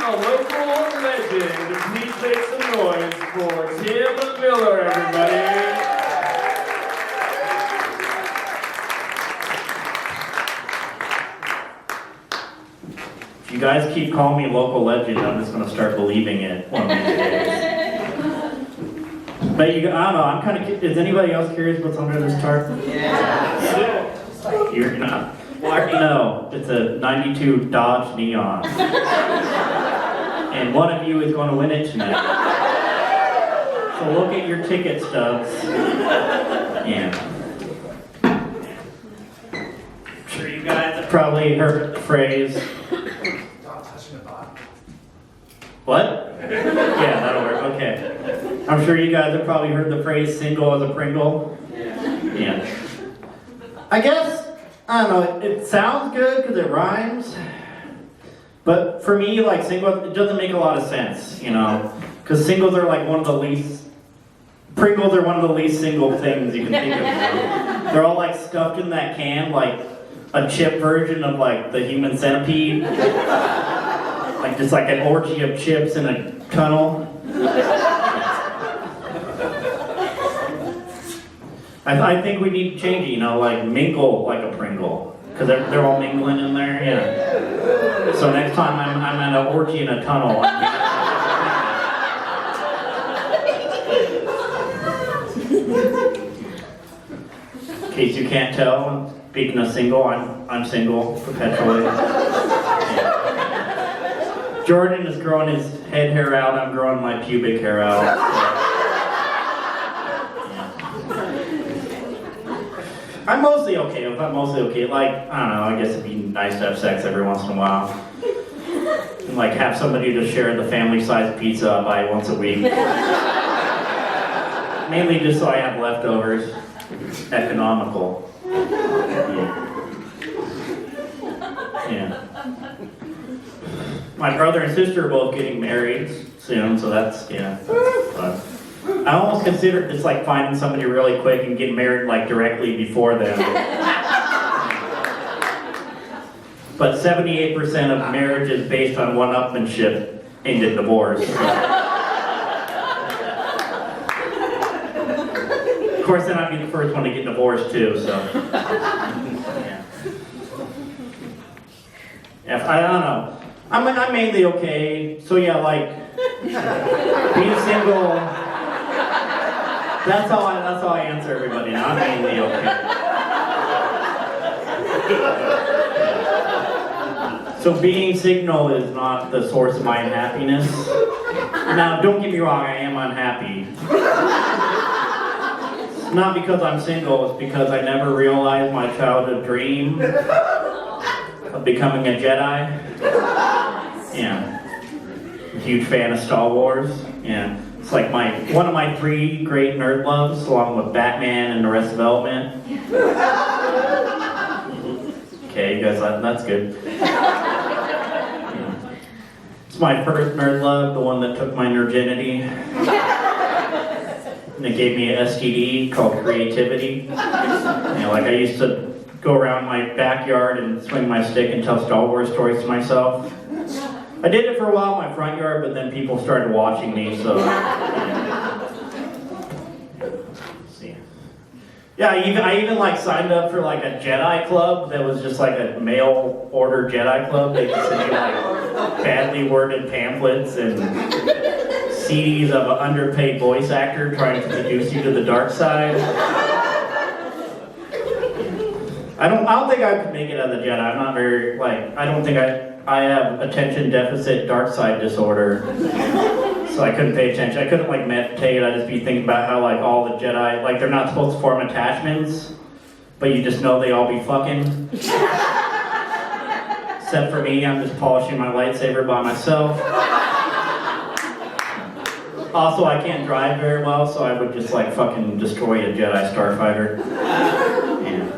a local legend. Please make some noise for Tim Miller, everybody. If you guys keep calling me local legend, I'm just going to start believing it one of these days. But I don't know, I'm kind of, is anybody else curious what's under this tarp? Yeah. You're not. No, it's a 92 Dodge Neon. And one of you is going to win it tonight. So look at your ticket stubs. Yeah. I'm sure you guys have probably heard the phrase. Not touching the bottom. What? Yeah, that'll work. Okay. I'm sure you guys have probably heard the phrase single as a Pringle. Yeah. I guess, I don't know, it sounds good because it rhymes. But for me, like single, it doesn't make a lot of sense, you know? Because singles are like one of the least, Pringles are one of the least single things you can think of. They're all like stuffed in that can, like a chip version of like the human centipede. Like just like an orgy of chips in a tunnel. I think we need to change it, you know, like mingle like a Pringle. Because they're all mingling in there, yeah. So next time I'm at an orgy in a tunnel. In case you can't tell, speaking of single, I'm single perpetually. Yeah. Jordan is growing his head hair out, I'm growing my pubic hair out. I'm mostly okay with it. I'm mostly okay. Like, I don't know, I guess it'd be nice to have sex every once in a while. And like have somebody to share the family-sized pizza I buy once a week. Mainly just so I have leftovers. Economical. Yeah. My brother and sister are both getting married soon, so that's, yeah. But I almost consider it's like finding somebody really quick and getting married like directly before them. But 78% of marriages based on one-upmanship end in divorce. Of course, then I'd be the first one to get divorced too, so. Yeah, I don't know. I'm mainly okay. So yeah, like being single. That's how I answer everybody now. I'm mainly okay. So being single is not the source of my unhappiness. Now, don't get me wrong, I am unhappy. It's not because I'm single, it's because I never realized my childhood dream of becoming a Jedi. Yeah. I'm a huge fan of Star Wars. Yeah. It's like one of my 3 great nerd loves, along with Batman and Arrested Development. Okay, you guys, that's good. Yeah. It's my first nerd love, the one that took my virginity. And it gave me an STD called creativity. You know, like I used to go around my backyard and swing my stick and tell Star Wars stories to myself. I did it for a while in my front yard, but then people started watching me, so. Yeah, I even like signed up for like a Jedi club that was just like a mail order Jedi club. They just send you like badly worded pamphlets and CDs of an underpaid voice actor trying to introduce you to the dark side. I don't think I could make it as a Jedi. I'm not very, like, I don't think I have attention deficit dark side disorder. So I couldn't pay attention. I couldn't like meditate. I'd just be thinking about how like all the Jedi, like they're not supposed to form attachments, but you just know they all be fucking. Except for me, I'm just polishing my lightsaber by myself. Also, I can't drive very well, so I would just like fucking destroy a Jedi starfighter. Yeah.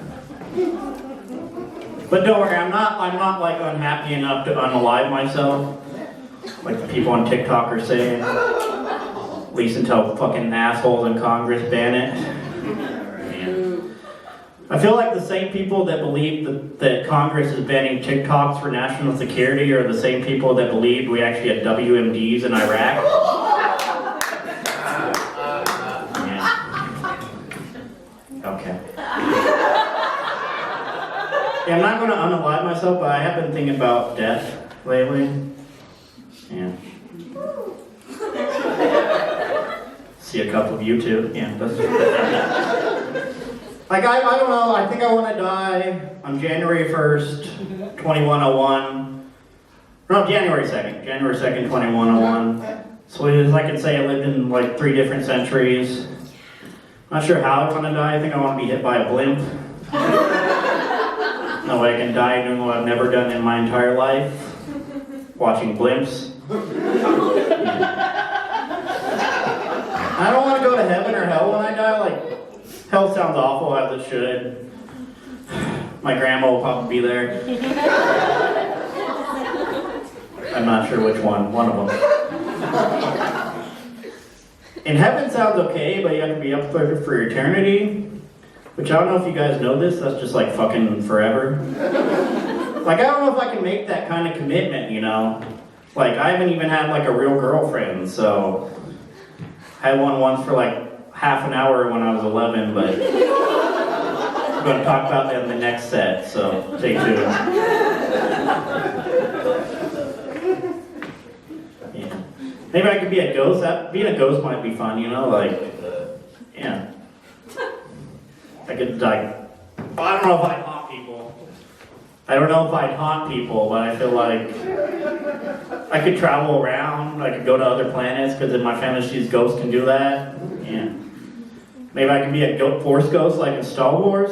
But don't worry, I'm not like unhappy enough to unalive myself. Like the people on TikTok are saying. At least until fucking assholes in Congress ban it. Yeah. I feel like the same people that believe that Congress is banning TikToks for national security are the same people that believed we actually had WMDs in Iraq. Yeah. Okay. Yeah, I'm not going to unalive myself, but I have been thinking about death lately. Yeah. See a couple of you too. Yeah. Like, I don't know, I think I want to die on January 1st, 2101. No, January 2nd, 2101. So as I can say, I lived in like 3 different centuries. Not sure how I want to die. I think I want to be hit by a blimp. No way I can die doing what I've never done in my entire life. Watching blimps. I don't want to go to heaven or hell when I die. Like, hell sounds awful as it should. My grandma will probably be there. I'm not sure which one of them. And heaven sounds okay, but you have to be up there for eternity. Which I don't know if you guys know this, that's just like fucking forever. Like, I don't know if I can make that kind of commitment, you know? Like, I haven't even had like a real girlfriend, so... I had one once for like half an hour when I was 11, but I'm going to talk about that in the next set, so stay tuned. Yeah. Maybe I could be a ghost. Being a ghost might be fun, you know, like, yeah. I could, like, I don't know if I'd haunt people. I don't know if I'd haunt people, but I feel like I could travel around. I could go to other planets, because in my fantasies, ghosts can do that. Yeah. Maybe I could be a Force ghost, like in Star Wars.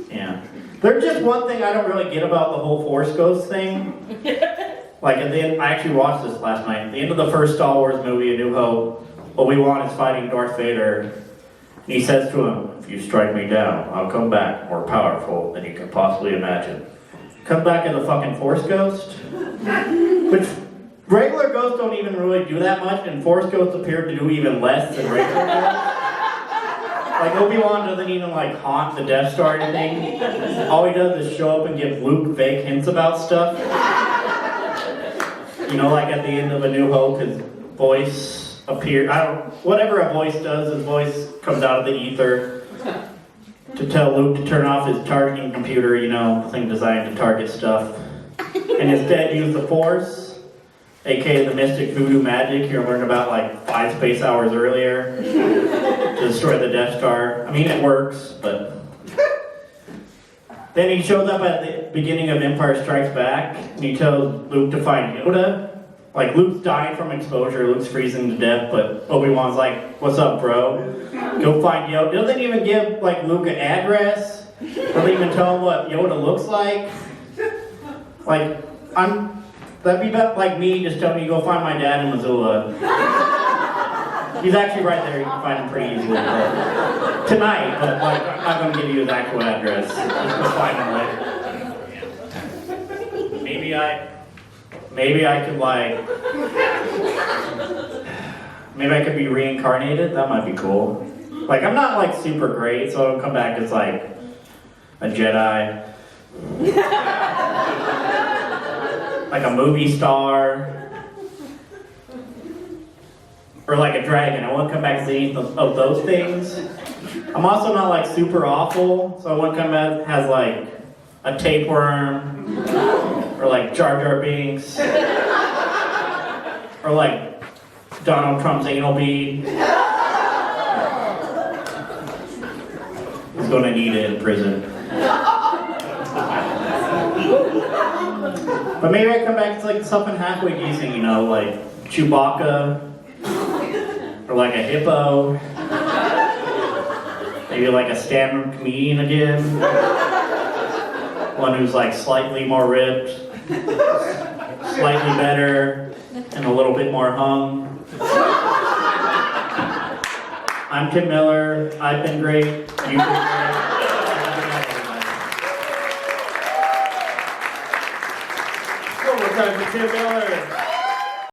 Yeah. There's just one thing I don't really get about the whole Force ghost thing. Like, at the end, I actually watched this last night. At the end of the first Star Wars movie, A New Hope, Obi-Wan is fighting Darth Vader. And he says to him, "If you strike me down, I'll come back more powerful than you can possibly imagine." Come back as a fucking Force ghost? Which, regular ghosts don't even really do that much, and Force ghosts appear to do even less than regular ghosts. Like, Obi-Wan doesn't even, like, haunt the Death Star or anything. All he does is show up and give Luke vague hints about stuff. You know, like at the end of A New Hope, his voice appears, whatever a voice does, his voice comes out of the ether to tell Luke to turn off his targeting computer, you know, the thing designed to target stuff. And instead use the Force, aka the mystic voodoo magic you learned about like 5 space hours earlier, to destroy the Death Star. I mean, it works, but... Then he shows up at the beginning of Empire Strikes Back, and he tells Luke to find Yoda. Like, Luke's dying from exposure, Luke's freezing to death, but Obi-Wan's like, "What's up, bro? Go find Yoda." Doesn't even give, like, Luke an address. Doesn't even tell him what Yoda looks like. Like, that'd be like me just telling me to go find my dad in Missoula. He's actually right there, you can find him pretty easily. Tonight, but, like, I'm not going to give you his actual address. Just go find him later. Maybe I could, like... Maybe I could be reincarnated? That might be cool. Like, I'm not, like, super great, so I'll come back as, like, a Jedi. Like a movie star. Or like a dragon. I won't come back as any of those things. I'm also not, like, super awful, so I won't come back as, like, a tapeworm. Or like Jar Jar Binks. Or like Donald Trump's anal bead. He's gonna need it in prison. But maybe I come back as like something halfway decent, you know, like Chewbacca. Or like a hippo. Maybe like a stand-up comedian again. One who's like slightly more ripped. Slightly better, and a little bit more hung. I'm Tim Miller. I've been great. You've been great. One more time for Tim Miller.